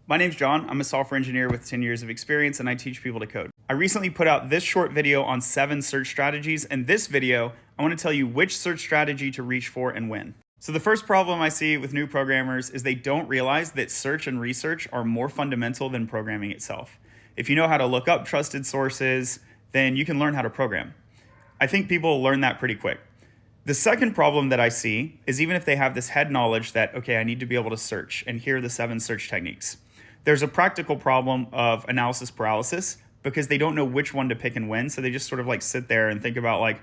My name's John. I'm a software engineer with 10 years of experience and I teach people to code. I recently put out this short video on 7 search strategies. In this video, I want to tell you which search strategy to reach for and when. So the first problem I see with new programmers is they don't realize that search and research are more fundamental than programming itself. If you know how to look up trusted sources, then you can learn how to program. I think people learn that pretty quick. The second problem that I see is even if they have this head knowledge that, okay, I need to be able to search, and here are the 7 search techniques. There's a practical problem of analysis paralysis because they don't know which one to pick and when, so they just sort of like sit there and think about like,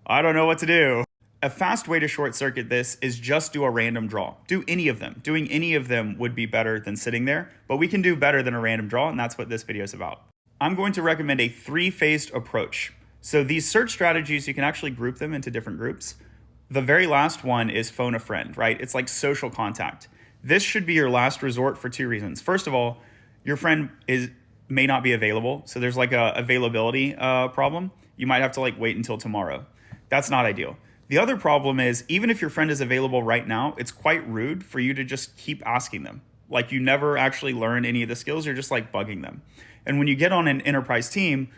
I don't know what to do. A fast way to short circuit this is just do a random draw. Do any of them. Doing any of them would be better than sitting there, but we can do better than a random draw, and that's what this video is about. I'm going to recommend a 3-phased approach. So these search strategies, you can actually group them into different groups. The very last one is phone a friend, right? It's like social contact. This should be your last resort for 2 reasons. First of all, your friend may not be available. So there's like a availability problem. You might have to like wait until tomorrow. That's not ideal. The other problem is even if your friend is available right now, it's quite rude for you to just keep asking them. Like you never actually learn any of the skills. You're just like bugging them. And when you get on an enterprise team,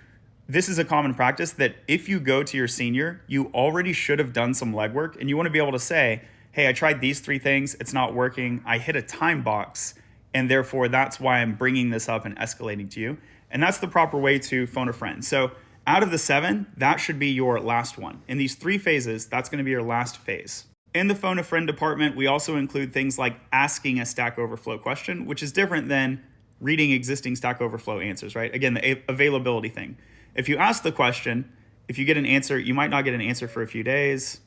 this is a common practice that if you go to your senior, you already should have done some legwork and you want to be able to say, hey, I tried these 3 things, it's not working, I hit a time box, and therefore that's why I'm bringing this up and escalating to you. And that's the proper way to phone a friend. So out of the 7, that should be your last one. In these 3 phases, that's gonna be your last phase. In the phone a friend department, we also include things like asking a Stack Overflow question, which is different than reading existing Stack Overflow answers, right? Again, the availability thing. If you ask the question, if you get an answer, you might not get an answer for a few days.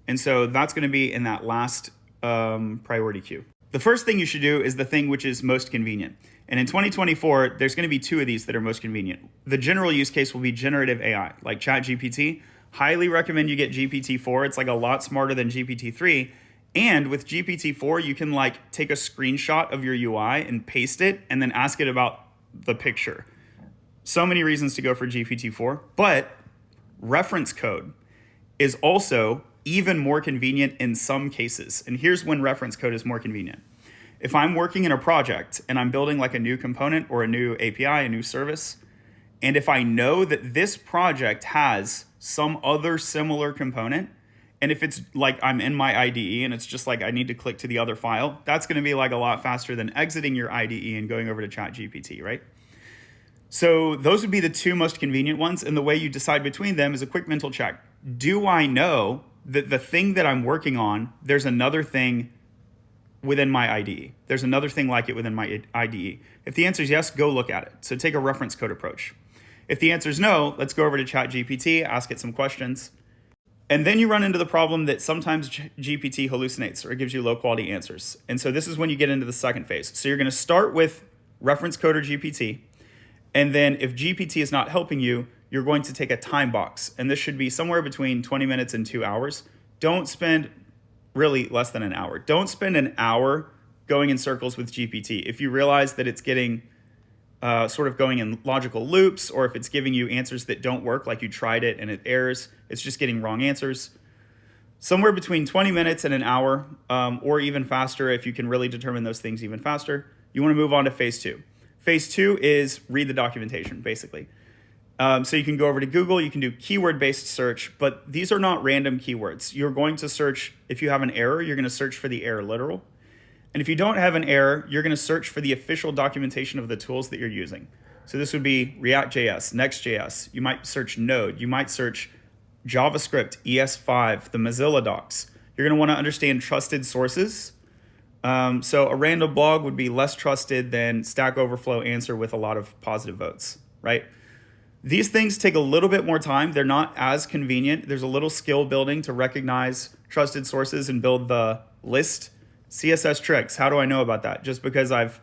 And so that's going to be in that last priority queue. The first thing you should do is the thing which is most convenient. And in 2024, there's going to be 2 of these that are most convenient. The general use case will be generative AI, like ChatGPT. Highly recommend you get GPT-4. It's like a lot smarter than GPT-3. And with GPT-4, you can like take a screenshot of your UI and paste it and then ask it about the picture. So many reasons to go for GPT-4, but reference code is also even more convenient in some cases. And here's when reference code is more convenient. If I'm working in a project and I'm building like a new component or a new API, a new service, and if I know that this project has some other similar component, and if it's like I'm in my IDE and it's just like I need to click to the other file, that's gonna be like a lot faster than exiting your IDE and going over to ChatGPT, right? So those would be the 2 most convenient ones. And the way you decide between them is a quick mental check. Do I know that the thing that I'm working on, there's another thing within my IDE? There's another thing like it within my IDE. If the answer is yes, go look at it. So take a reference code approach. If the answer is no, let's go over to ChatGPT, ask it some questions. And then you run into the problem that sometimes GPT hallucinates or gives you low quality answers. And so this is when you get into the second phase. So you're going to start with reference code or GPT. And then if GPT is not helping you, you're going to take a time box. And this should be somewhere between 20 minutes and 2 hours. Don't spend really less than an hour. Don't spend an hour going in circles with GPT. If you realize that it's getting sort of going in logical loops, or if it's giving you answers that don't work, like you tried it and it errors, it's just getting wrong answers. Somewhere between 20 minutes and an hour, or even faster if you can really determine those things even faster, you want to move on to phase 2. Phase 2 is read the documentation, basically. So you can go over to Google, you can do keyword-based search, but these are not random keywords. You're going to search, if you have an error, you're going to search for the error literal. And if you don't have an error, you're going to search for the official documentation of the tools that you're using. So this would be React.js, Next.js. You might search Node. You might search JavaScript, ES5, the Mozilla docs. You're going to want to understand trusted sources. So a random blog would be less trusted than Stack Overflow answer with a lot of positive votes, right? These things take a little bit more time. They're not as convenient. There's a little skill building to recognize trusted sources and build the list. CSS tricks, how do I know about that? Just because I've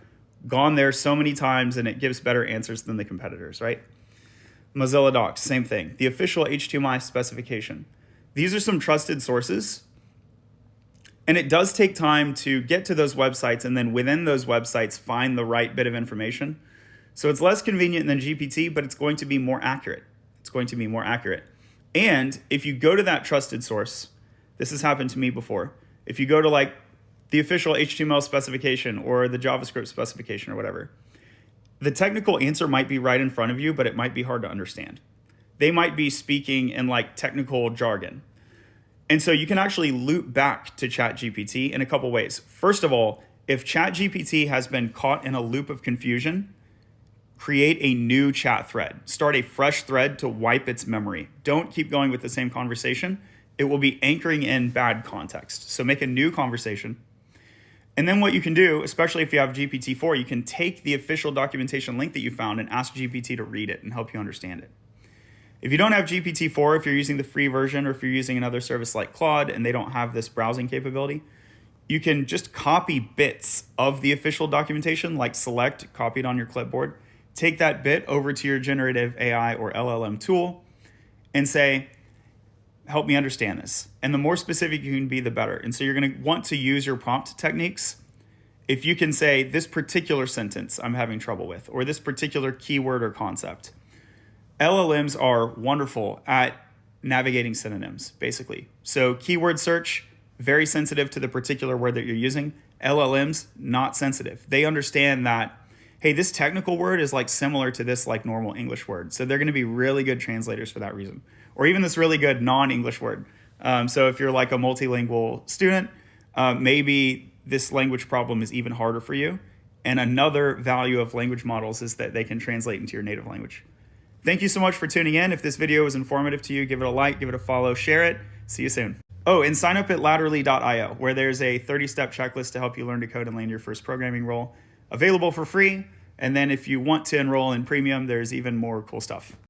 gone there so many times and it gives better answers than the competitors, right? Mozilla docs, same thing. The official HTML specification. These are some trusted sources. And it does take time to get to those websites and then within those websites find the right bit of information. So it's less convenient than GPT, but it's going to be more accurate. It's going to be more accurate. And if you go to that trusted source, this has happened to me before. If you go to like the official HTML specification or the JavaScript specification or whatever. The technical answer might be right in front of you, but it might be hard to understand. They might be speaking in like technical jargon. And so you can actually loop back to ChatGPT in a couple ways. First of all, if ChatGPT has been caught in a loop of confusion, create a new chat thread. Start a fresh thread to wipe its memory. Don't keep going with the same conversation. It will be anchoring in bad context. So make a new conversation. And then what you can do, especially if you have GPT-4, you can take the official documentation link that you found and ask GPT to read it and help you understand it. If you don't have GPT-4, if you're using the free version or if you're using another service like Claude and they don't have this browsing capability, you can just copy bits of the official documentation, like select, copy it on your clipboard, take that bit over to your generative AI or LLM tool and say, help me understand this. And the more specific you can be, the better. And so you're going to want to use your prompt techniques. If you can say this particular sentence I'm having trouble with, or this particular keyword or concept. LLMs are wonderful at navigating synonyms, basically. So keyword search, very sensitive to the particular word that you're using. LLMs, not sensitive. They understand that, hey, this technical word is like similar to this like normal English word. So they're going to be really good translators for that reason. Or even this really good non-English word. So if you're like a multilingual student, maybe this language problem is even harder for you. And another value of language models is that they can translate into your native language. Thank you so much for tuning in. If this video was informative to you, give it a like, give it a follow, share it. See you soon. Oh, and sign up at latterly.io, where there's a 30-step checklist to help you learn to code and land your first programming role. Available for free. And then if you want to enroll in premium, there's even more cool stuff.